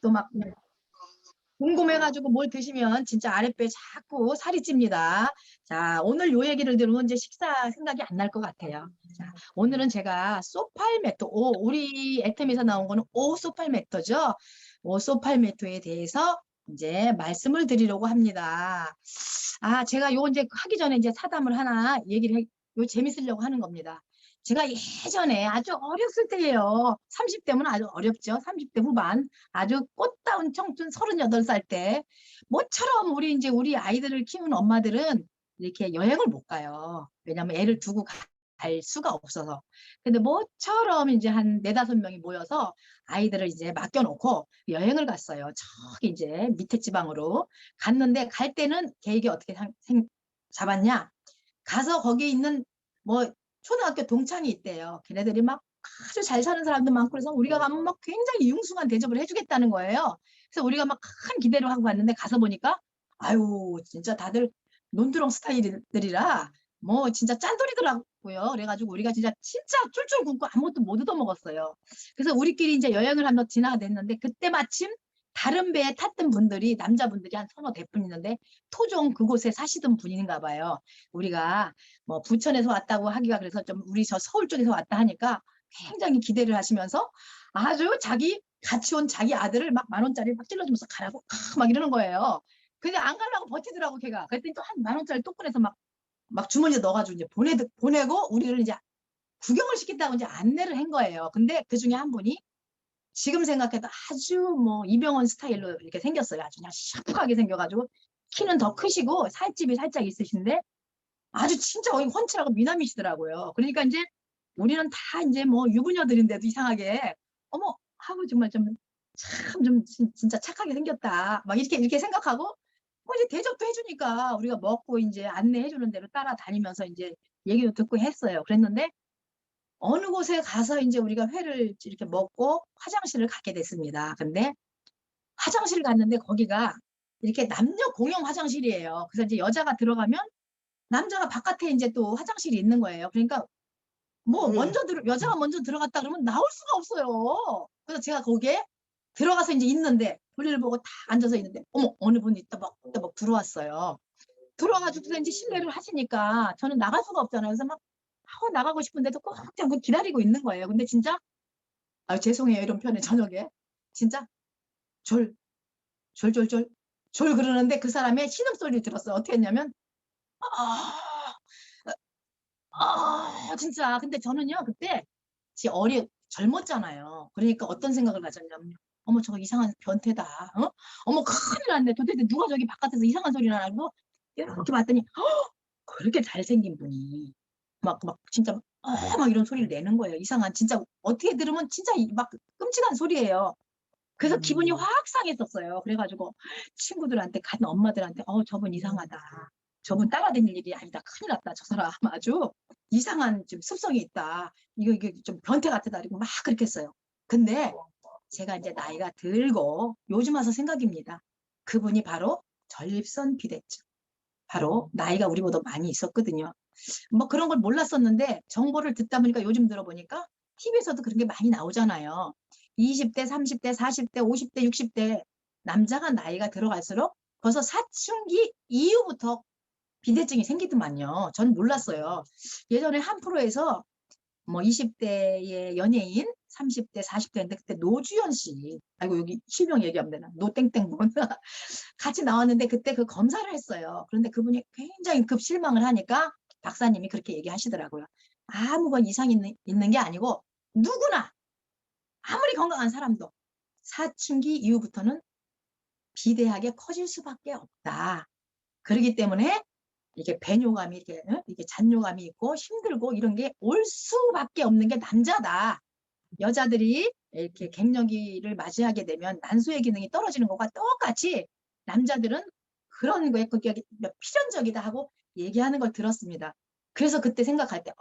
또 막 궁금해가지고 뭘 드시면 진짜 아랫배 자꾸 살이 찝니다. 자, 오늘 요 얘기를 들으면 이제 식사 생각이 안 날 것 같아요. 자, 오늘은 제가 소팔메토, 우리 애템에서 나온 거는 오소팔메토죠. 오소팔메토에 대해서 이제 말씀을 드리려고 합니다. 아, 제가 요 이제 하기 전에 이제 사담을 하나 요 재밌으려고 하는 겁니다. 제가 예전에 아주 어렸을 때예요. 30대면 아주 어렵죠. 30대 후반. 아주 꽃다운 청춘 38살 때 모처럼 우리 아이들을 키우는 엄마들은 이렇게 여행을 못 가요. 왜냐면 애를 두고 갈 수가 없어서. 근데 모처럼 이제 한 네다섯 명이 모여서 아이들을 이제 맡겨놓고 여행을 갔어요. 저기 이제 밑에 지방으로 갔는데 갈 때는 계획이 어떻게 잡았냐? 가서 거기 있는 뭐 초등학교 동창이 있대요. 걔네들이 막 아주 잘 사는 사람도 많고 그래서 우리가 가면 막 굉장히 융숭한 대접을 해주겠다는 거예요. 그래서 우리가 막 큰 기대를 하고 갔는데 가서 보니까 아유 진짜 다들 논두렁 스타일들이라 뭐 진짜 짠돌이더라고요. 그래가지고 우리가 진짜 쫄쫄 굶고 아무것도 못 얻어먹었어요. 그래서 우리끼리 이제 여행을 한번 지나갔는데 그때 마침 다른 배에 탔던 분들이 남자분들이 한 서너 대뿐 있는데 토종 그곳에 사시던 분인가 봐요. 우리가 뭐 부천에서 왔다고 하기가 그래서 좀 우리 저 서울 쪽에서 왔다 하니까 굉장히 기대를 하시면서 아주 자기 같이 온 자기 아들을 막 10,000원짜리 막 찔러주면서 가라고 막 이러는 거예요. 근데 안 가려고 버티더라고 걔가. 그랬더니 또 한 10,000원짜리 또 꺼내서 막 주머니에 넣어가지고 이제 보내고 우리를 이제 구경을 시킨다고 이제 안내를 한 거예요. 근데 그 중에 한 분이 지금 생각해도 아주 뭐 이병헌 스타일로 이렇게 생겼어요. 아주 그냥 샤프하게 생겨가지고 키는 더 크시고 살집이 살짝 있으신데 아주 진짜 훤칠하고 미남이시더라고요. 그러니까 이제 우리는 다 이제 뭐 유부녀들인데도 이상하게 어머 하고 정말 좀 참 좀 진짜 착하게 생겼다. 막 이렇게 생각하고 뭐 이제 대접도 해주니까 우리가 먹고 이제 안내해주는 대로 따라다니면서 이제 얘기도 듣고 했어요. 그랬는데 어느 곳에 가서 이제 우리가 회를 이렇게 먹고 화장실을 가게 됐습니다. 근데 화장실 갔는데 거기가 이렇게 남녀 공용 화장실이에요. 그래서 이제 여자가 들어가면 남자가 바깥에 이제 또 화장실이 있는 거예요. 그러니까 뭐 여자가 먼저 들어갔다 그러면 나올 수가 없어요. 그래서 제가 거기에 들어가서 이제 있는데 볼일 보고 다 앉아서 있는데 어머 어느 분이 또막 들어왔어요. 들어와가지고 이제 실례를 하시니까 저는 나갈 수가 없잖아요. 그래서 막 나가고 싶은데도 꼭 자꾸 기다리고 있는 거예요. 근데 진짜 아 죄송해요 이런 편에 저녁에 진짜 졸 졸졸졸 졸 그러는데 그 사람의 신음소리를 들었어요. 어떻게 했냐면 아, 진짜 근데 저는요 그때 젊었잖아요. 그러니까 어떤 생각을 가졌냐면 어머 저거 이상한 변태다. 어머 큰일 났네. 도대체 누가 저기 바깥에서 이상한 소리 나고 이렇게 봤더니 그렇게 잘생긴 분이 막 진짜 막 이런 소리를 내는 거예요. 이상한 진짜 어떻게 들으면 진짜 막 끔찍한 소리예요. 그래서 기분이 확 상했었어요. 그래가지고 친구들한테 간 엄마들한테 저분 이상하다. 저분 따라다닐 일이 아니다. 큰일 났다. 저 사람 아주 이상한 좀 습성이 있다. 이게 좀 변태 같다. 그리고 막 그렇게 했어요. 근데 제가 이제 나이가 들고 요즘 와서 생각입니다. 그분이 바로 전립선 비대증. 바로 나이가 우리보다 많이 있었거든요. 뭐 그런 걸 몰랐었는데 정보를 듣다 보니까 요즘 들어보니까 TV에서도 그런 게 많이 나오잖아요. 20대, 30대, 40대, 50대, 60대 남자가 나이가 들어갈수록 벌써 사춘기 이후부터 비대증이 생기더만요. 전 몰랐어요. 예전에 한 프로에서 뭐 20대의 연예인, 30대, 40대인데 그때 노주현 씨, 아이고 여기 실명 얘기하면 되나? 노땡땡분 같이 나왔는데 그때 그 검사를 했어요. 그런데 그분이 굉장히 급 실망을 하니까 박사님이 그렇게 얘기하시더라고요. 아무건 이상 있는 게 아니고 누구나 아무리 건강한 사람도 사춘기 이후부터는 비대하게 커질 수밖에 없다. 그렇기 때문에 이게 배뇨감이 이게 잔뇨감이 있고 힘들고 이런 게 올 수밖에 없는 게 남자다. 여자들이 이렇게 갱년기를 맞이하게 되면 난소의 기능이 떨어지는 것과 똑같이 남자들은 그런 거에 그게 필연적이다 하고 얘기하는 걸 들었습니다. 그래서 그때 생각할 때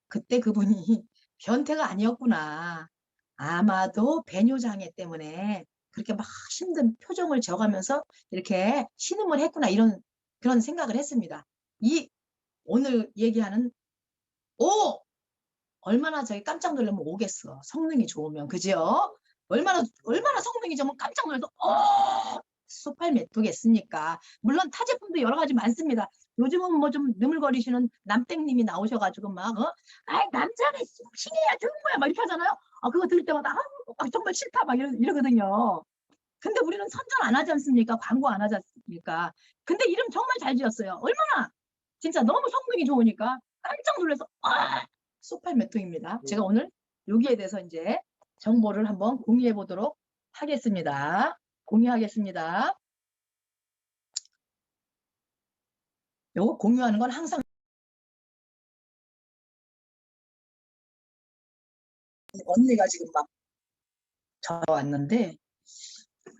그때 그분이 변태가 아니었구나. 아마도 배뇨장애 때문에 그렇게 막 힘든 표정을 적으면서 이렇게 신음을 했구나 이런 그런 생각을 했습니다. 이 오늘 얘기하는 오 얼마나 저희 깜짝 놀라면 오겠어. 성능이 좋으면 그죠? 얼마나 성능이 좋으면 깜짝 놀라서 소팔 메토겠습니까? 물론 타 제품도 여러 가지 많습니다. 요즘은 뭐 좀 느물거리시는 남땡님이 나오셔가지고 막 아이 남자는 싱해야 좋은 거야 막 이렇게 하잖아요. 그거 들을 때마다 정말 싫다 막 이러거든요. 근데 우리는 선전 안 하지 않습니까? 광고 안 하지 않습니까? 근데 이름 정말 잘 지었어요. 얼마나 진짜 너무 성능이 좋으니까 깜짝 놀라서 소팔 메토입니다. 제가 오늘 여기에 대해서 이제 정보를 한번 공유해 보도록 하겠습니다. 공유하겠습니다. 요거 공유하는 건 항상 언니가 지금 막 왔는데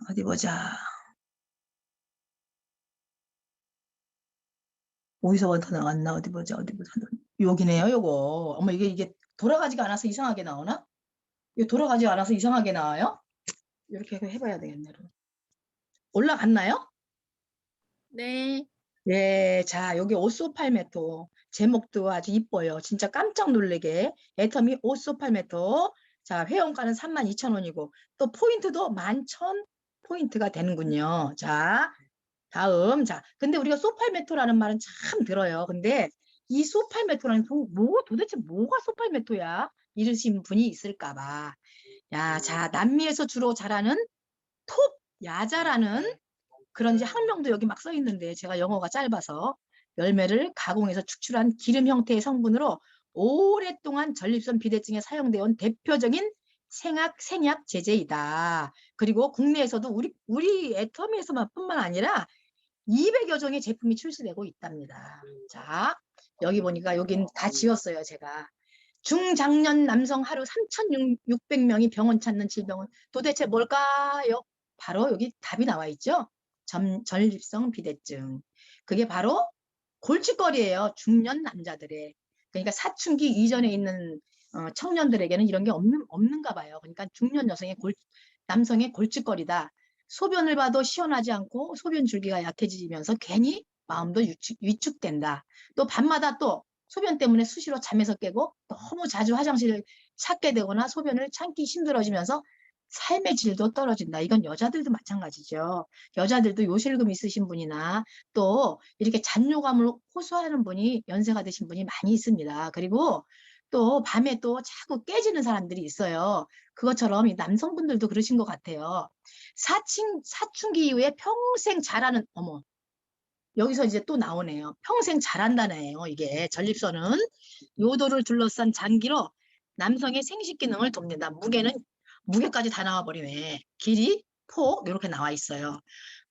어디 보자. 어디서부터 나왔나 어디 보자. 여기네요. 요거. 어머 이게 돌아가지가 않아서 이상하게 나오나? 이거 돌아가지 않아서 이상하게 나와요? 이렇게 해봐야 되겠네요. 올라갔나요? 네. 예, 자, 여기 오소팔메토. 제목도 아주 이뻐요. 진짜 깜짝 놀래게. 애터미 오소팔메토. 자, 회원가는 32,000원이고, 또 포인트도 11,000 포인트가 되는군요. 자, 다음. 자, 근데 우리가 소팔메토라는 말은 참 들어요. 근데 이 소팔메토라는 도대체 뭐가 소팔메토야? 이러신 분이 있을까봐. 야, 자, 남미에서 주로 자라는 톱 야자라는 그런 이제 학명도 여기 막 써 있는데 제가 영어가 짧아서 열매를 가공해서 축출한 기름 형태의 성분으로 오랫동안 전립선 비대증에 사용되어 온 대표적인 생약 제제이다. 그리고 국내에서도 우리 애터미에서만 뿐만 아니라 200여 종의 제품이 출시되고 있답니다. 자, 여기 보니까 여긴 다 지웠어요, 제가. 중장년 남성 하루 3,600명이 병원 찾는 질병은 도대체 뭘까요? 바로 여기 답이 나와 있죠. 전립성 비대증. 그게 바로 골칫거리예요. 중년 남자들의. 그러니까 사춘기 이전에 있는 청년들에게는 이런 게 없는가 봐요. 그러니까 중년 남성의 골칫거리다. 소변을 봐도 시원하지 않고 소변 줄기가 약해지면서 괜히 마음도 위축된다. 또 밤마다 또 소변 때문에 수시로 잠에서 깨고 너무 자주 화장실을 찾게 되거나 소변을 참기 힘들어지면서 삶의 질도 떨어진다. 이건 여자들도 마찬가지죠. 여자들도 요실금 있으신 분이나 또 이렇게 잔뇨감을 호소하는 분이 연세가 드신 분이 많이 있습니다. 그리고 또 밤에 또 자꾸 깨지는 사람들이 있어요. 그것처럼 이 남성분들도 그러신 것 같아요. 사춘기 이후에 평생 자라는 어머 여기서 이제 또 나오네요. 평생 자란다네요. 이게 전립선은 요도를 둘러싼 장기로 남성의 생식 기능을 돕는다. 무게까지 다 나와버리네. 길이, 폭 이렇게 나와 있어요.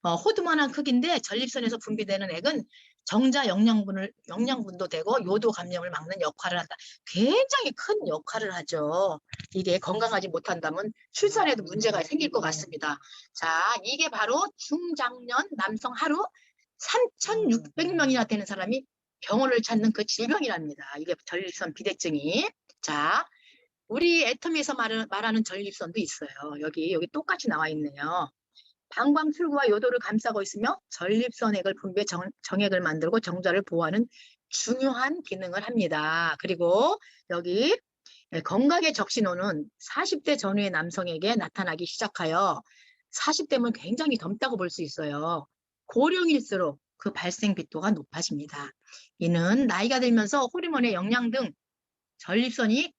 호두만한 크기인데 전립선에서 분비되는 액은 정자 영양분도 되고 요도 감염을 막는 역할을 한다. 굉장히 큰 역할을 하죠. 이게 건강하지 못한다면 출산에도 문제가 생길 것 같습니다. 자, 이게 바로 중장년 남성 하루 3,600명이나 되는 사람이 병원을 찾는 그 질병이랍니다. 이게 전립선 비대증이. 자, 우리 애터미에서 말하는 전립선도 있어요. 여기 똑같이 나와 있네요. 방광 출구와 요도를 감싸고 있으며 전립선액을 분비해 정액을 만들고 정자를 보호하는 중요한 기능을 합니다. 그리고 여기 건강의 적신호는 40대 전후의 남성에게 나타나기 시작하여 40대면 굉장히 젊다고 볼 수 있어요. 고령일수록 그 발생 빈도가 높아집니다. 이는 나이가 들면서 호르몬의 영양 등 전립선이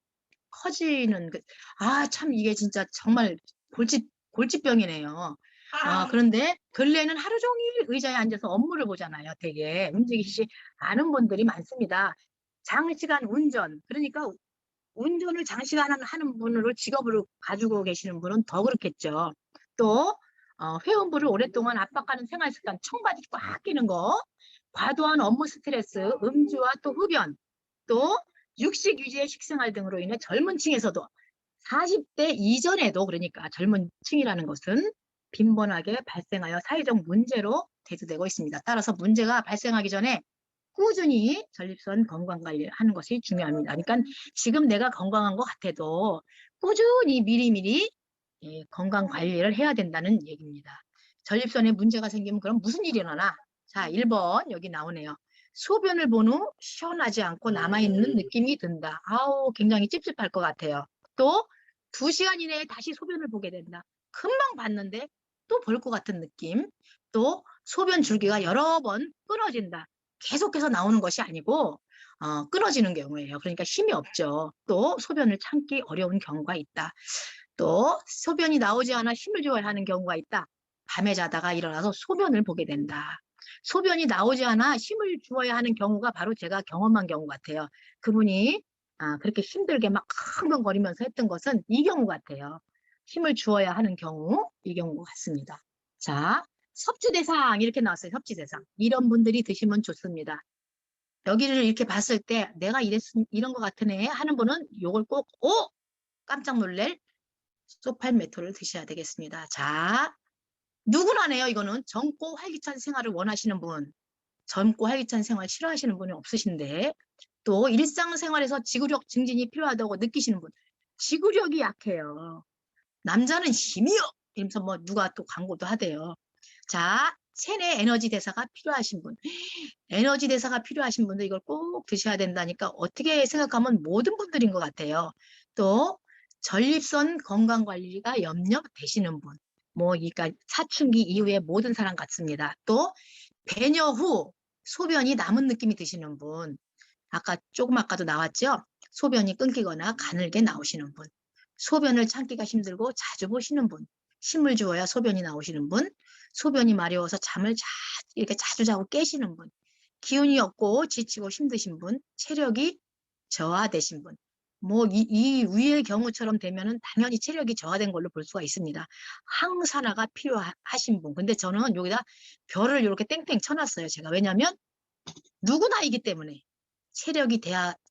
커지는 참 이게 진짜 정말 골칫병이네요. 그런데 근래에는 하루 종일 의자에 앉아서 업무를 보잖아요. 되게 움직이시지 않은 분들이 많습니다. 장시간 운전, 그러니까 운전을 장시간 하는 분으로 직업으로 가지고 계시는 분은 더 그렇겠죠. 또 회원부를 오랫동안 압박하는 생활 습관, 청바지 꽉 끼는 거, 과도한 업무 스트레스, 음주와 또 흡연, 또 육식 유지의 식생활 등으로 인해 젊은 층에서도 40대 이전에도 그러니까 젊은 층이라는 것은 빈번하게 발생하여 사회적 문제로 대두되고 있습니다. 따라서 문제가 발생하기 전에 꾸준히 전립선 건강 관리를 하는 것이 중요합니다. 그러니까 지금 내가 건강한 것 같아도 꾸준히 미리미리 건강 관리를 해야 된다는 얘기입니다. 전립선에 문제가 생기면 그럼 무슨 일이 일어나? 자, 1번 여기 나오네요. 소변을 본 후 시원하지 않고 남아있는 느낌이 든다. 아우, 굉장히 찝찝할 것 같아요. 또 2시간 이내에 다시 소변을 보게 된다. 금방 봤는데 또 볼 것 같은 느낌. 또 소변 줄기가 여러 번 끊어진다. 계속해서 나오는 것이 아니고 끊어지는 경우예요. 그러니까 힘이 없죠. 또 소변을 참기 어려운 경우가 있다. 또 소변이 나오지 않아 힘을 줘야 하는 경우가 있다. 밤에 자다가 일어나서 소변을 보게 된다. 소변이 나오지 않아 힘을 주어야 하는 경우가 바로 제가 경험한 경우 같아요. 그분이 그렇게 힘들게 막 흥건거리면서 했던 것은 이 경우 같아요. 힘을 주어야 하는 경우, 이 경우 같습니다. 자, 섭취대상 이렇게 나왔어요. 섭취대상. 이런 분들이 드시면 좋습니다. 여기를 이렇게 봤을 때 내가 이런 것 같으네 하는 분은 요걸 꼭 깜짝 놀랄 소팔메토를 드셔야 되겠습니다. 자, 누구나네요. 이거는 젊고 활기찬 생활을 원하시는 분, 젊고 활기찬 생활 싫어하시는 분이 없으신데 또 일상생활에서 지구력 증진이 필요하다고 느끼시는 분, 지구력이 약해요. 남자는 힘이요. 이러면서 뭐 누가 또 광고도 하대요. 자, 체내 에너지 대사가 필요하신 분, 에너지 대사가 필요하신 분들 이걸 꼭 드셔야 된다니까 어떻게 생각하면 모든 분들인 것 같아요. 또 전립선 건강 관리가 염려되시는 분, 뭐 그러니까 사춘기 이후에 모든 사람 같습니다. 또 배녀 후 소변이 남은 느낌이 드시는 분, 조금 아까도 나왔죠? 소변이 끊기거나 가늘게 나오시는 분, 소변을 참기가 힘들고 자주 보시는 분, 힘을 주어야 소변이 나오시는 분, 소변이 마려워서 잠을 이렇게 자주 자고 깨시는 분, 기운이 없고 지치고 힘드신 분, 체력이 저하되신 분, 뭐 이 위의 경우처럼 되면은 당연히 체력이 저하된 걸로 볼 수가 있습니다. 항산화가 필요하신 분. 근데 저는 여기다 별을 이렇게 땡땡 쳐놨어요. 제가 왜냐하면 누구나이기 때문에 체력이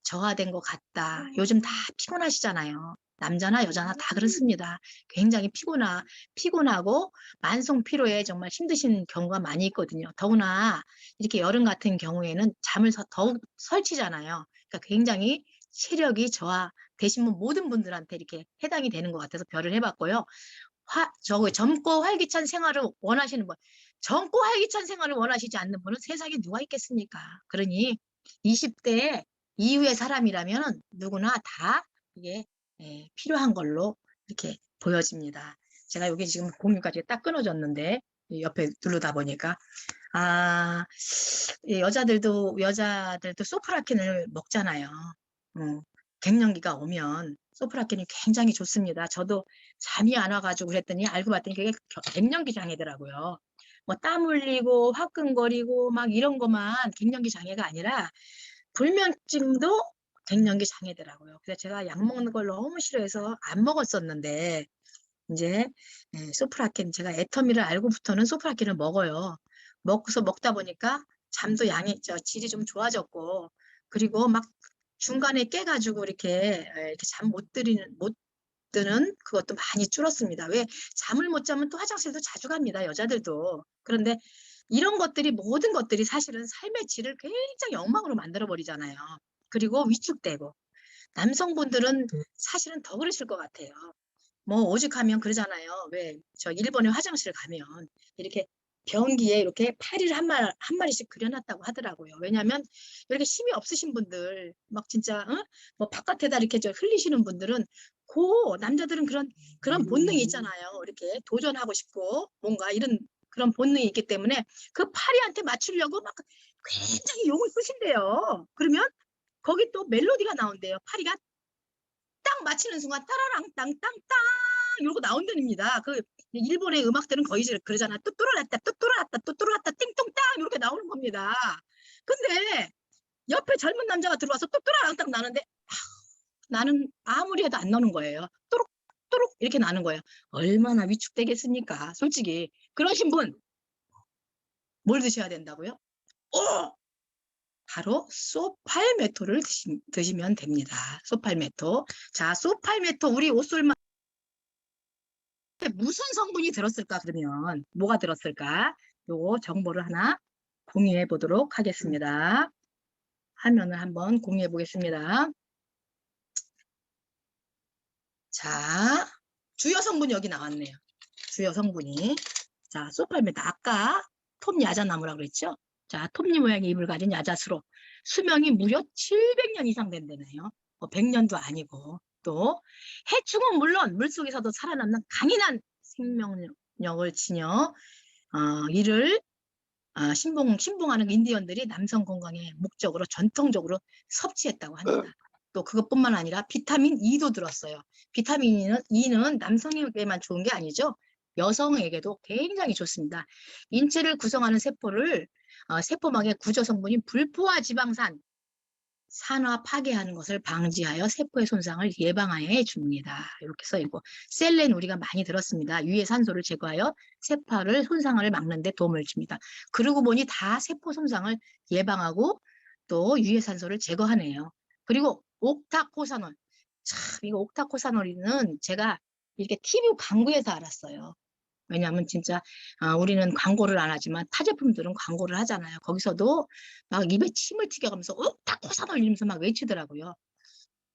저하된 것 같다. 요즘 다 피곤하시잖아요. 남자나 여자나 다 그렇습니다. 굉장히 피곤하고 만성 피로에 정말 힘드신 경우가 많이 있거든요. 더구나 이렇게 여름 같은 경우에는 잠을 더욱 설치잖아요. 그러니까 굉장히 체력이 저하되신 모든 분들한테 이렇게 해당이 되는 것 같아서 별을 해봤고요. 젊고 활기찬 생활을 원하시는 분, 젊고 활기찬 생활을 원하시지 않는 분은 세상에 누가 있겠습니까? 그러니 20대 이후의 사람이라면 누구나 다 이게 필요한 걸로 이렇게 보여집니다. 제가 여기 지금 공유까지 딱 끊어졌는데 옆에 누르다 보니까 여자들도 소프라킨을 먹잖아요. 갱년기가 오면 소프라킨이 굉장히 좋습니다. 저도 잠이 안 와가지고 그랬더니 알고 봤더니 그게 갱년기 장애더라고요. 뭐 땀 흘리고 화끈거리고 막 이런 것만 갱년기 장애가 아니라 불면증도 갱년기 장애더라고요. 그래서 제가 약 먹는 걸 너무 싫어해서 안 먹었었는데 이제 소프라킨 제가 애터미를 알고부터는 소프라킨을 먹어요. 먹다 보니까 잠도 질이 좀 좋아졌고 그리고 막 중간에 깨가지고 이렇게 잠 못 드는 그것도 많이 줄었습니다. 왜 잠을 못 자면 또 화장실도 자주 갑니다. 여자들도. 그런데 이런 것들이 모든 것들이 사실은 삶의 질을 굉장히 엉망으로 만들어 버리잖아요. 그리고 위축되고 남성분들은 사실은 더 그러실 것 같아요. 뭐 오죽하면 그러잖아요. 왜 저 일본에 화장실 가면 이렇게 변기에 이렇게 파리를 한 마리씩 그려놨다고 하더라고요. 왜냐하면 이렇게 힘이 없으신 분들 막 진짜 뭐 바깥에다 이렇게 흘리시는 분들은 남자들은 그런 본능이 있잖아요. 이렇게 도전하고 싶고 뭔가 이런 그런 본능이 있기 때문에 그 파리한테 맞추려고 막 굉장히 용을 쓰신대요. 그러면 거기 또 멜로디가 나온대요. 파리가 딱 맞히는 순간 따라랑 땅땅땅 이러고 나온답니다. 그 일본의 음악들은 거의 그러잖아. 뚜뚜루라따 띵똥땅 이렇게 나오는 겁니다. 근데 옆에 젊은 남자가 들어와서 뚜뚜라랑땅 나는데 나는 아무리 해도 안 나오는 거예요. 또룩또룩 이렇게 나는 거예요. 얼마나 위축되겠습니까? 솔직히 그러신 분 뭘 드셔야 된다고요? 바로 소팔메토를 드시면 됩니다. 소팔메토. 자, 소팔메토 우리 옷솔만 무슨 성분이 들었을까 그러면 뭐가 들었을까? 요거 정보를 하나 공유해 보도록 하겠습니다. 화면을 한번 공유해 보겠습니다. 자, 주요 성분이 여기 나왔네요. 주요 성분이. 자, 소팔메토 아까 톱야자나무라고 그랬죠? 자, 톱니 모양의 잎을 가진 야자수로 수명이 무려 700년 이상 된다네요. 100년도 아니고. 또 해충은 물론 물속에서도 살아남는 강인한 생명력을 지녀 이를 신봉하는 인디언들이 남성 건강의 목적으로 전통적으로 섭취했다고 합니다. 또 그것뿐만 아니라 비타민 E도 들었어요. 비타민 E는 남성에게만 좋은 게 아니죠. 여성에게도 굉장히 좋습니다. 인체를 구성하는 세포막의 구조 성분인 불포화 지방산, 산화 파괴하는 것을 방지하여 세포의 손상을 예방하여 줍니다. 이렇게 써 있고, 셀렌 우리가 많이 들었습니다. 유해 산소를 제거하여 세포를 손상을 막는 데 도움을 줍니다. 그러고 보니 다 세포 손상을 예방하고 또 유해 산소를 제거하네요. 그리고 옥타코사놀. 참, 이거 옥타코사놀은 제가 이렇게 TV 광고에서 알았어요. 왜냐하면 진짜 우리는 광고를 안 하지만 타 제품들은 광고를 하잖아요. 거기서도 막 입에 침을 튀겨가면서 옥타코사놀 이러면서 막 외치더라고요.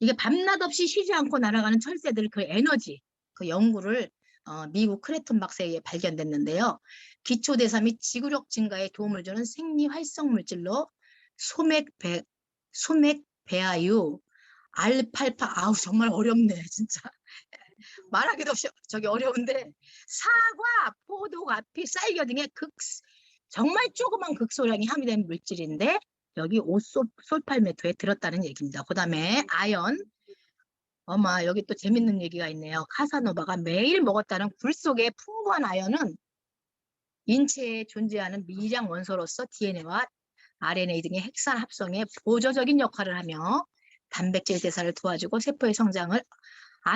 이게 밤낮 없이 쉬지 않고 날아가는 철새들 그 에너지, 그 연구를 미국 크레톤 박사에 의해 발견됐는데요. 기초대사 및 지구력 증가에 도움을 주는 생리활성 물질로 소맥배아유, 알팔파, 아우 정말 어렵네 진짜. 말하기도 저기 어려운데, 사과, 포도, 가피, 쌀겨 등의 정말 조그만 극소량이 함유된 물질인데 여기 오솔팔메토에 들었다는 얘기입니다. 그 다음에 아연, 여기 또 재밌는 얘기가 있네요. 카사노바가 매일 먹었다는 굴 속의 풍부한 아연은 인체에 존재하는 미량 원소로서 DNA와 RNA 등의 핵산 합성에 보조적인 역할을 하며 단백질 대사를 도와주고 세포의 성장을,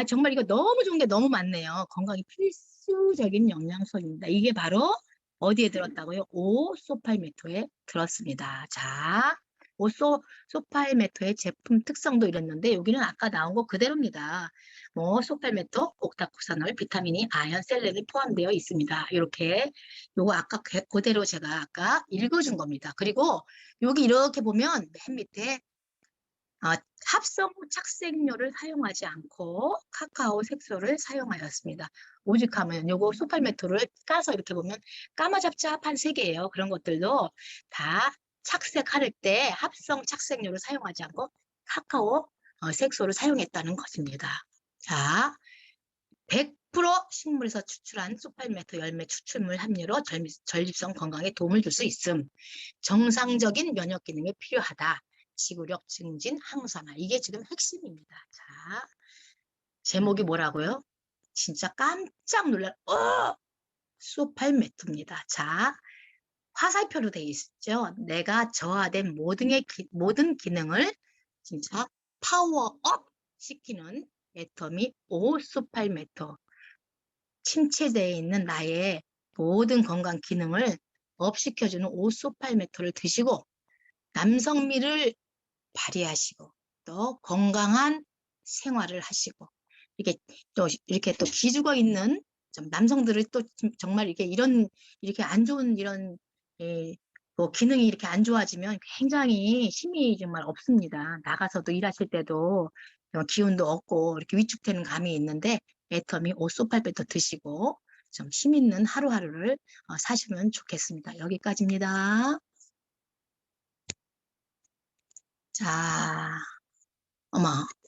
정말 이거 너무 좋은 게 너무 많네요. 건강에 필수적인 영양소입니다. 이게 바로 어디에 들었다고요? 오소팔메토에 들었습니다. 자, 오소팔메토의 제품 특성도 이랬는데 여기는 아까 나온 거 그대로입니다. 소팔메토, 옥타코사놀, 비타민이, 아연, 셀렌이 포함되어 있습니다. 이렇게 요거 아까 그대로 제가 아까 읽어준 겁니다. 그리고 여기 이렇게 보면 맨 밑에 합성 착색료를 사용하지 않고 카카오 색소를 사용하였습니다. 오직하면 요거 소팔메토를 까서 이렇게 보면 까마잡잡한 색이에요. 그런 것들도 다 착색할 때 합성 착색료를 사용하지 않고 카카오 색소를 사용했다는 것입니다. 자, 100% 식물에서 추출한 소팔메토 열매 추출물 함유로 전립선 건강에 도움을 줄 수 있음. 정상적인 면역 기능에 필요하다. 지구력 증진 항산화. 이게 지금 핵심입니다. 자, 제목이 뭐라고요? 진짜 깜짝 놀랄 소팔메토입니다. 자, 화살표로 되어 있죠. 내가 저하된 모든 기능을 진짜 파워업 시키는 애터미 오소팔메토. 침체되어 있는 나의 모든 건강 기능을 업시켜주는 오소팔메토를 드시고 남성미를 발휘하시고 또 건강한 생활을 하시고 이렇게 또 기주가 있는 남성들을 또 정말 이렇게 안 좋은 이런 기능이 이렇게 안 좋아지면 굉장히 힘이 정말 없습니다. 나가서도 일하실 때도 기운도 없고 이렇게 위축되는 감이 있는데 애터미 오소팔베토 드시고 좀 힘 있는 하루하루를 사시면 좋겠습니다. 여기까지입니다. 자,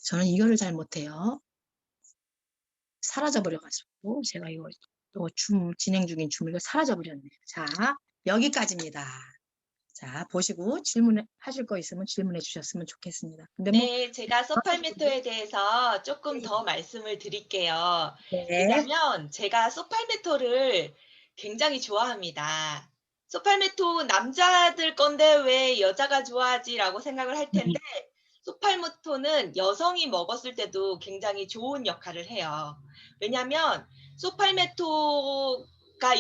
저는 이거를 잘 못해요. 사라져버려가지고 제가 이거 또 진행 중인 줌을 사라져버렸네요. 자, 여기까지입니다. 자, 보시고 질문하실 거 있으면 질문해 주셨으면 좋겠습니다. 근데 네, 제가 소팔메토에 대해서 조금 더 말씀을 드릴게요. 네. 왜냐면 제가 소팔메토를 굉장히 좋아합니다. 소팔메토 남자들 건데 왜 여자가 좋아하지라고 생각을 할 텐데 소팔메토는 여성이 먹었을 때도 굉장히 좋은 역할을 해요. 왜냐면 소팔메토가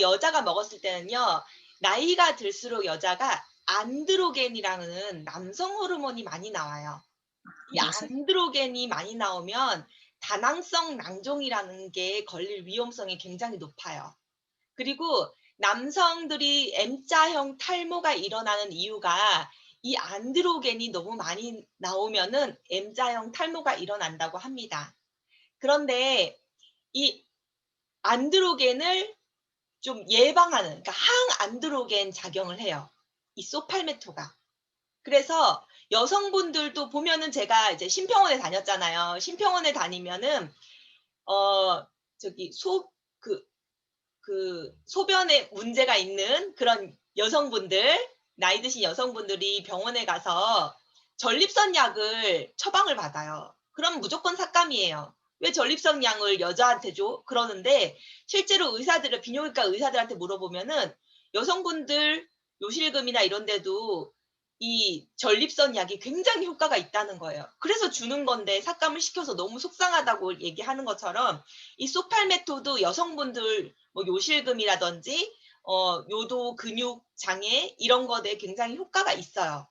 여자가 먹었을 때는요. 나이가 들수록 여자가 안드로겐이라는 남성 호르몬이 많이 나와요. 이 안드로겐이 많이 나오면 다낭성 낭종이라는 게 걸릴 위험성이 굉장히 높아요. 그리고 남성들이 M자형 탈모가 일어나는 이유가 이 안드로겐이 너무 많이 나오면은 M자형 탈모가 일어난다고 합니다. 그런데 이 안드로겐을 좀 예방하는, 그러니까 항안드로겐 작용을 해요. 이 소팔메토가. 그래서 여성분들도 보면은 제가 이제 심평원에 다녔잖아요. 심평원에 다니면은 저기 소변에 문제가 있는 그런 여성분들, 나이 드신 여성분들이 병원에 가서 전립선 약을 처방을 받아요. 그럼 무조건 삭감이에요. "왜 전립선 약을 여자한테 줘?" 그러는데 실제로 비뇨기과 의사들한테 물어보면은 여성분들 요실금이나 이런 데도 이 전립선 약이 굉장히 효과가 있다는 거예요. 그래서 주는 건데 삭감을 시켜서 너무 속상하다고 얘기하는 것처럼 이 소팔메토도 여성분들 뭐 요실금이라든지 요도 근육 장애 이런 거에 굉장히 효과가 있어요.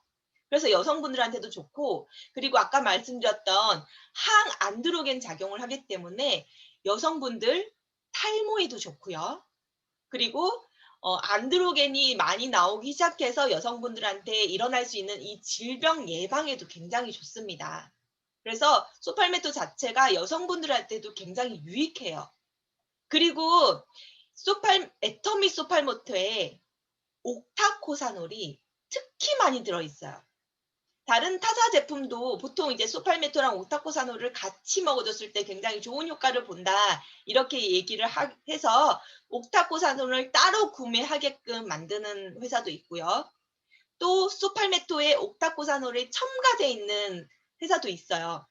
그래서 여성분들한테도 좋고, 그리고 아까 말씀드렸던 항안드로겐 작용을 하기 때문에 여성분들 탈모에도 좋고요. 그리고 안드로겐이 많이 나오기 시작해서 여성분들한테 일어날 수 있는 이 질병 예방에도 굉장히 좋습니다. 그래서 소팔메토 자체가 여성분들한테도 굉장히 유익해요. 그리고 애터미 소팔메토에 옥타코사놀이 특히 많이 들어 있어요. 다른 타사 제품도 보통 이제 소팔메토랑 옥타코사놀을 같이 먹어줬을 때 굉장히 좋은 효과를 본다, 이렇게 얘기를 해서 옥타코사놀을 따로 구매하게끔 만드는 회사도 있고요. 또 소팔메토에 옥타코사놀이 첨가돼 있는 회사도 있어요.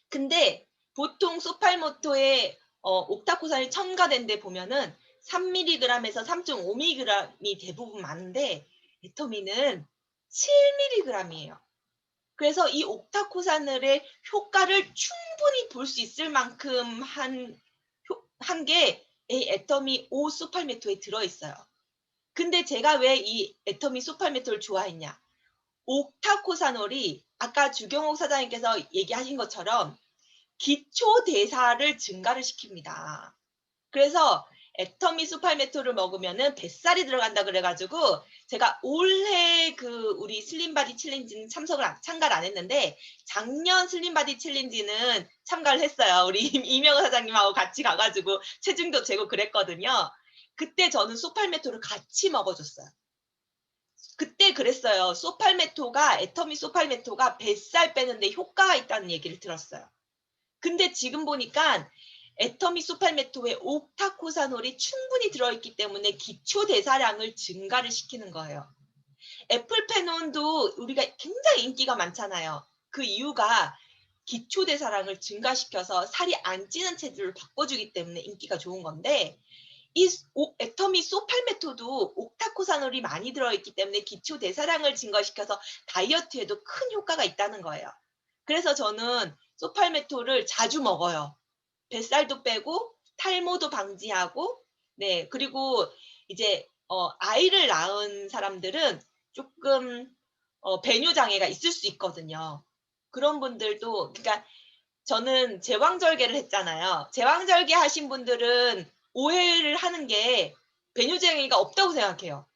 근데 보통 소팔메토에 옥타코사놀이 첨가된 데 보면은 3mg에서 3.5mg이 대부분 많은데 애터미는 7mg이에요. 그래서 이 옥타코사놀의 효과를 충분히 볼 수 있을 만큼 한 게 이 애터미 5 소팔메토에 들어 있어요. 근데 제가 왜 이 애터미 소팔메토를 좋아했냐? 옥타코사놀이 아까 주경옥 사장님께서 얘기하신 것처럼 기초 대사를 증가를 시킵니다. 그래서 애터미 소팔메토를 먹으면은 뱃살이 들어간다 그래 가지고 제가 올해 우리 슬림바디 챌린지는 참가를 안 했는데 작년 슬림바디 챌린지는 참가를 했어요. 우리 이명호 사장님하고 같이 가 가지고 체중도 재고 그랬거든요. 그때 저는 소팔메토를 같이 먹어 줬어요. 그때 그랬어요. 애터미 소팔메토가 뱃살 빼는 데 효과가 있다는 얘기를 들었어요. 근데 지금 보니까 애터미 소팔메토에 옥타코사놀이 충분히 들어있기 때문에 기초 대사량을 증가를 시키는 거예요. 애플페논도 우리가 굉장히 인기가 많잖아요. 그 이유가 기초 대사량을 증가시켜서 살이 안 찌는 체질을 바꿔주기 때문에 인기가 좋은 건데, 애터미 소팔메토도 옥타코사놀이 많이 들어있기 때문에 기초 대사량을 증가시켜서 다이어트에도 큰 효과가 있다는 거예요. 그래서 저는 소팔메토를 자주 먹어요. 뱃살도 빼고 탈모도 방지하고, 네, 그리고 이제 아이를 낳은 사람들은 조금 배뇨 장애가 있을 수 있거든요. 그런 분들도, 그러니까 저는 제왕절개를 했잖아요. 제왕절개 하신 분들은 오해를 하는 게 배뇨 장애가 없다고 생각해요.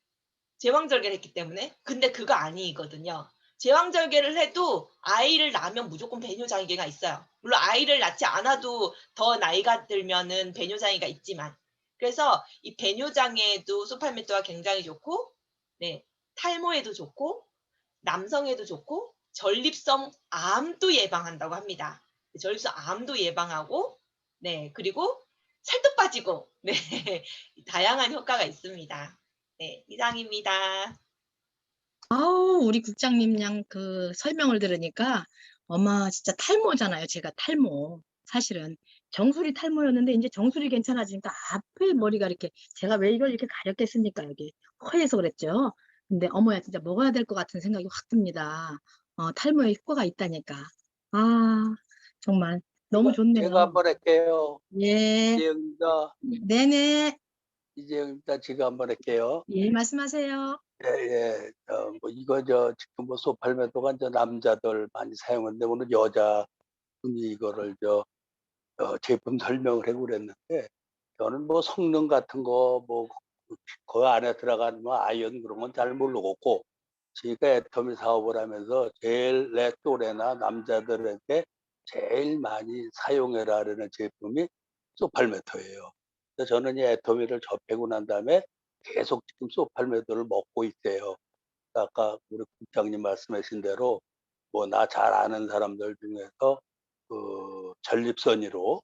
제왕절개를 했기 때문에. 근데 그거 아니거든요. 제왕절개를 해도 아이를 낳으면 무조건 배뇨장애가 있어요. 물론 아이를 낳지 않아도 더 나이가 들면은 배뇨장애가 있지만. 그래서 이 배뇨장애에도 소팔메토가 굉장히 좋고, 네, 탈모에도 좋고, 남성에도 좋고, 전립선 암도 예방한다고 합니다. 전립선 암도 예방하고, 네, 그리고 살도 빠지고, 네, 다양한 효과가 있습니다. 네, 이상입니다. 아우, 우리 국장님 양 설명을 들으니까 어마 진짜 탈모잖아요. 제가 탈모. 사실은 정수리 탈모였는데 이제 정수리 괜찮아지니까 앞에 머리가 이렇게, 제가 왜 이걸 이렇게 가렸겠습니까? 여기 허해서 그랬죠. 근데 어머야 진짜 먹어야 될 것 같은 생각이 확 듭니다. 탈모에 효과가 있다니까. 아, 정말 너무 제가 좋네요. 한번 할게요. 예, 이재영입니다. 네네. 이재영입니다. 제가 한번 할게요. 예, 말씀하세요. 예, 예. 지금 소팔메토가 이제 남자들 많이 사용하는데 오늘 여자분이 이거를 제품 설명을 하고 그랬는데, 저는 뭐 성능 같은 거 그 안에 들어간 아연 그런 건 잘 모르겠고, 제가 애터미 사업을 하면서 제일 내 또래나 남자들한테 제일 많이 사용해라라는 제품이 소팔메토예요. 그래서 저는 이 애터미를 접하고 난 다음에 계속 지금 소팔메토를 먹고 있어요. 아까 우리 국장님 말씀하신 대로 뭐 나 잘 아는 사람들 중에서 그 전립선이로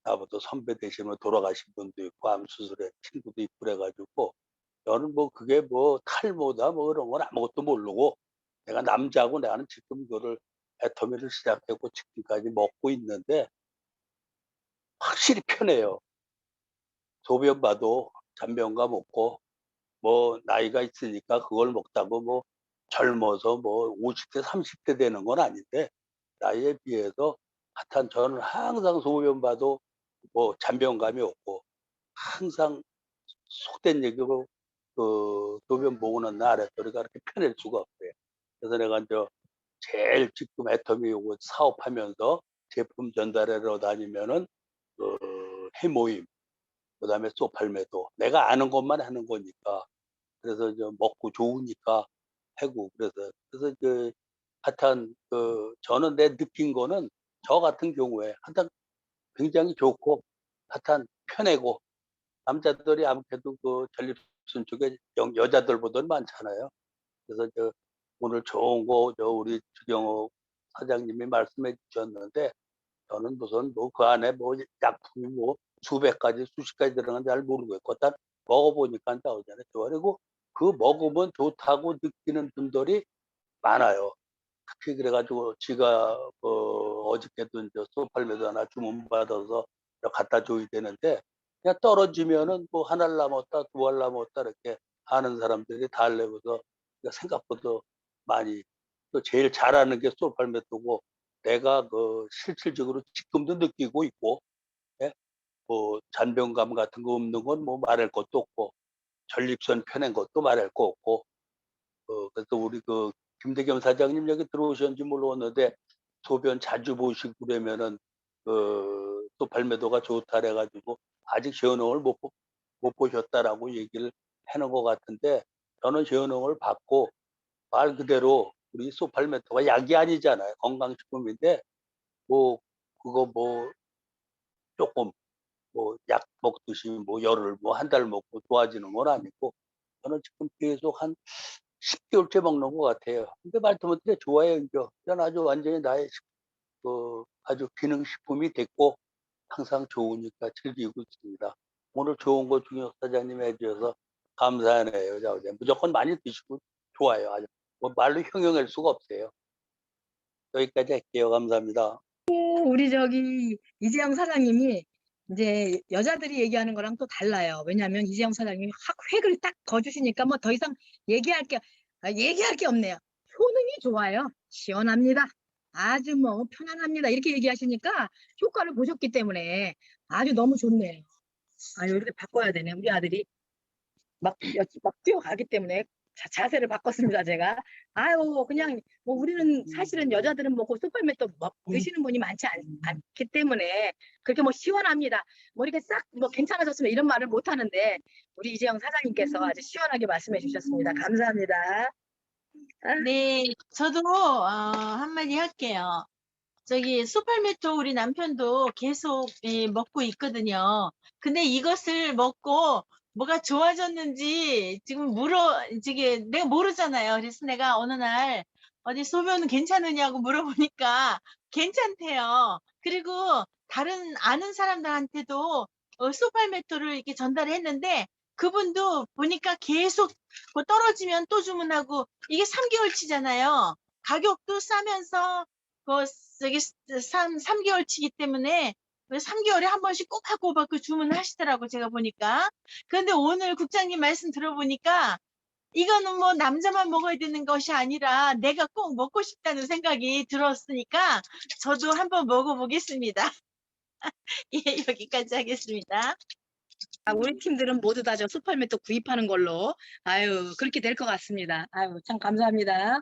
나보다 선배 되시면 돌아가신 분도 있고 암 수술에 친구도 있고 그래 가지고 저는 뭐 그게 뭐 탈모다 뭐 그런 건 아무것도 모르고 내가 남자고 나는 지금 이거를 애터미를 시작했고 지금까지 먹고 있는데 확실히 편해요. 소변 봐도 잔변감 없고 뭐 나이가 있으니까 그걸 먹다고 뭐 젊어서 뭐 50대 30대 되는 건 아닌데 나이에 비해서 하여튼 저는 항상 소변 봐도 뭐 잔변감이 없고 항상 속된 얘기고 그 소변 보고 난 날 아랫도리가 그렇게 편할 수가 없어요. 그래서 내가 인제 제일 지금 애터미 요거 사업하면서 제품 전달하러 다니면은 그 해모임 그다음에 소팔메도 내가 아는 것만 하는 거니까 그래서 이제 먹고 좋으니까 하고 그래서 그 하여튼 그 저는 내 느낀 거는 저 같은 경우에 하여튼 굉장히 좋고 하여튼 편하고 남자들이 아무래도 그 전립선 쪽에 여자들보다는 많잖아요. 그래서 오늘 좋은 거 우리 주경호 사장님이 말씀해 주셨는데 저는 무슨 뭐 그 안에 뭐 약품이 뭐 수백 가지 수십 가지 들어가는지 잘 모르겠고 일단 먹어보니까 나오잖아요. 그리고 그 먹으면 좋다고 느끼는 분들이 많아요. 특히 그래 가지고 지가 어저께도 인제 소팔메도 하나 주문받아서 갖다 줘야 되는데 그냥 떨어지면은 뭐 하나 남았다 두 알 남았다 이렇게 아는 사람들이 달래고서 생각보다 많이 또 제일 잘하는 게 소팔메토고 내가 그 실질적으로 지금도 느끼고 있고 예 뭐 잔변감 같은 거 없는 건 뭐 말할 것도 없고 전립선 편한 것도 말할 거 없고 그래서 우리 그 김대겸 사장님 여기 들어오셨는지 몰랐는데 소변 자주 보시고 그러면은 또 발매도가 좋다 그래 가지고 아직 시연홍을 못 보셨다라고 얘기를 해 놓은 것 같은데 저는 시연홍을 받고 말 그대로 우리 소팔메토가 약이 아니잖아요. 건강식품인데 뭐 그거 뭐 쪼끔 뭐 약 먹듯이 뭐 열흘 뭐 한 달 먹고 좋아지는 건 아니고 저는 지금 계속 한 10 개월째 먹는 것 같아요. 근데 말씀드려 좋아요 인제. 그건 아주 완전히 나의 아주 기능식품이 됐고 항상 좋으니까 즐기고 있습니다. 오늘 좋은 거 중에 사장님이 해 주셔서 감사하네요. 무조건 많이 드시고 좋아요. 아주 뭐 말로 형용할 수가 없어요. 여기까지 할게요. 감사합니다. 우리 저기 이재영 사장님이 이제 여자들이 얘기하는 거랑 또 달라요. 왜냐하면 이재영 사장님이 확 획을 딱 거주시니까 뭐 더 이상 얘기할 게 없네요. 효능이 좋아요. 시원합니다. 아주 뭐 편안합니다. 이렇게 얘기하시니까 효과를 보셨기 때문에 아주 너무 좋네요. 아유, 이렇게 바꿔야 되네. 우리 아들이 막 뛰어가기 때문에 자세를 바꿨습니다, 제가. 아유, 그냥 뭐 우리는 사실은 여자들은 먹고 슈퍼맨도 드시는 분이 많지 않기 때문에 그렇게 뭐 시원합니다. 뭐 이렇게 싹 뭐 괜찮아졌으면 이런 말을 못 하는데 우리 이재영 사장님께서 아주 시원하게 말씀해 주셨습니다. 감사합니다. 네, 저도 한마디 할게요. 저기 수팔메토 우리 남편도 계속 먹고 있거든요. 근데 이것을 먹고 뭐가 좋아졌는지 지금 내가 모르잖아요. 그래서 내가 어느 날 어디 소변은 괜찮으냐고 물어보니까 괜찮대요. 그리고 다른 아는 사람들한테도 수팔메토를 이렇게 전달했는데 그분도 보니까 계속 뭐 떨어지면 또 주문하고 이게 3개월치잖아요. 가격도 싸면서 저기 3개월치기 때문에 3개월에 한 번씩 꼭 하고 그 주문을 하시더라고 제가 보니까. 그런데 오늘 국장님 말씀 들어보니까 이거는 뭐 남자만 먹어야 되는 것이 아니라 내가 꼭 먹고 싶다는 생각이 들었으니까 저도 한번 먹어보겠습니다. 예, 여기까지 하겠습니다. 우리 팀들은 모두 다 저 슈퍼맨도 구입하는 걸로 아유 그렇게 될 것 같습니다. 아유 참 감사합니다.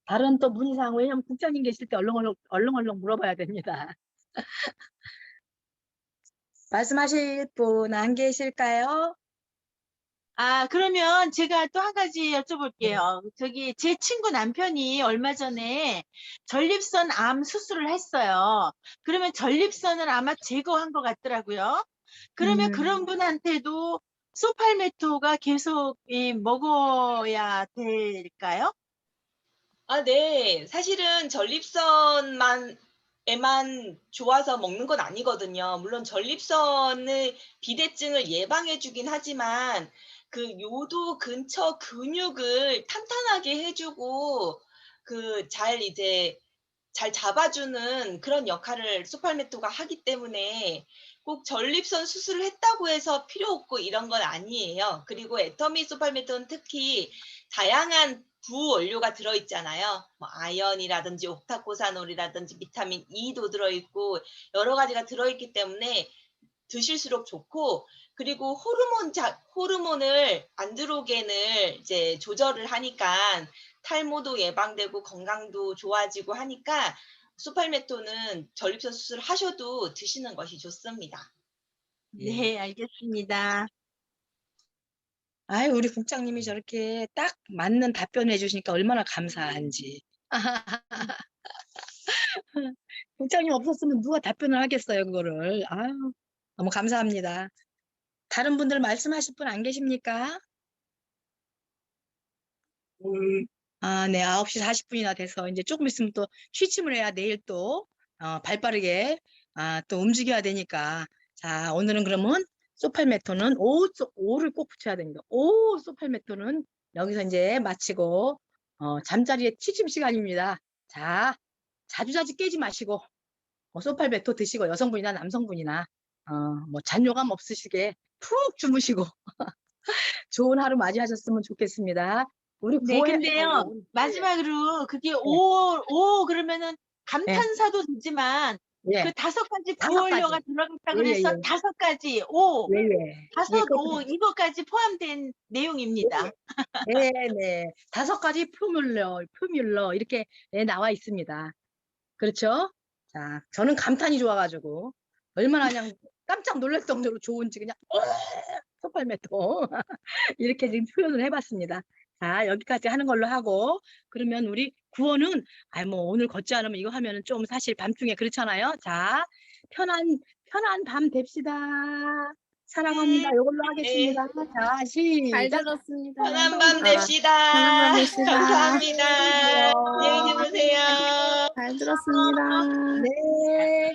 다른 또 문의사항 왜냐면 국장님 계실 때 얼렁얼렁 물어봐야 됩니다. 말씀하실 분 안 계실까요? 그러면 제가 또 한 가지 여쭤볼게요. 저기, 제 친구 남편이 얼마 전에 전립선 암 수술을 했어요. 그러면 전립선을 아마 제거한 것 같더라고요. 그러면 그런 분한테도 소팔메토가 계속 먹어야 될까요? 네. 사실은 전립선만 에만 좋아서 먹는 건 아니거든요. 물론 전립선의 비대증을 예방해 주긴 하지만 그 요도 근처 근육을 탄탄하게 해 주고 잘 잡아주는 그런 역할을 소팔메토가 하기 때문에 꼭 전립선 수술을 했다고 해서 필요 없고 이런 건 아니에요. 그리고 애터미 소팔메토는 특히 다양한 부원료가 들어있잖아요. 뭐 아연이라든지 옥타코사놀이라든지 비타민 E도 들어있고 여러 가지가 들어있기 때문에 드실수록 좋고, 그리고 호르몬을 안드로겐을 이제 조절을 하니까 탈모도 예방되고 건강도 좋아지고 하니까 소팔메토는 전립선 수술 하셔도 드시는 것이 좋습니다. 예. 네, 알겠습니다. 아유, 우리 국장님이 저렇게 딱 맞는 답변을 해주시니까 얼마나 감사한지. 국장님 없었으면 누가 답변을 하겠어요, 그거를. 아유, 너무 감사합니다. 다른 분들 말씀하실 분 안 계십니까? 네, 9시 40분이나 돼서 이제 조금 있으면 또 취침을 해야 내일 또 발 빠르게 또 움직여야 되니까. 자, 오늘은 그러면 소팔메토는 오를 꼭 붙여야 됩니다. 소팔메토는 여기서 이제 마치고 잠자리에 취침 시간입니다. 자, 자주자주 깨지 마시고 소팔메토 드시고 여성분이나 남성분이나 뭐 잔뇨감 없으시게 푹 주무시고 좋은 하루 맞이하셨으면 좋겠습니다. 우리 네, 구호에 근데요, 마지막으로 그게 네. 그러면은 감탄사도 되지만 예, 그 5가지 5 부원료가 가지. 들어갔다 예, 그래서 예. 5가지 예, 예. 5 이거까지 포함된 내용입니다. 네, 네. 5가지 포뮬러 이렇게 나와 있습니다. 그렇죠? 자, 저는 감탄이 좋아가지고 얼마나 그냥 깜짝 놀랄 정도로 좋은지 그냥 소팔메토 이렇게 지금 표현을 해봤습니다. 자, 여기까지 하는 걸로 하고 그러면 우리 구호는 뭐 오늘 걷지 않으면 이거 하면은 좀 사실 밤중에 그렇잖아요. 자, 편한 밤 됩시다. 사랑합니다. 이걸로 네. 하겠습니다. 자, 잘 시작. 들었습니다. 편한 밤 됩시다. 편한 밤 되시다. 감사합니다. 안녕히 주무세요. 잘 들었습니다. 네.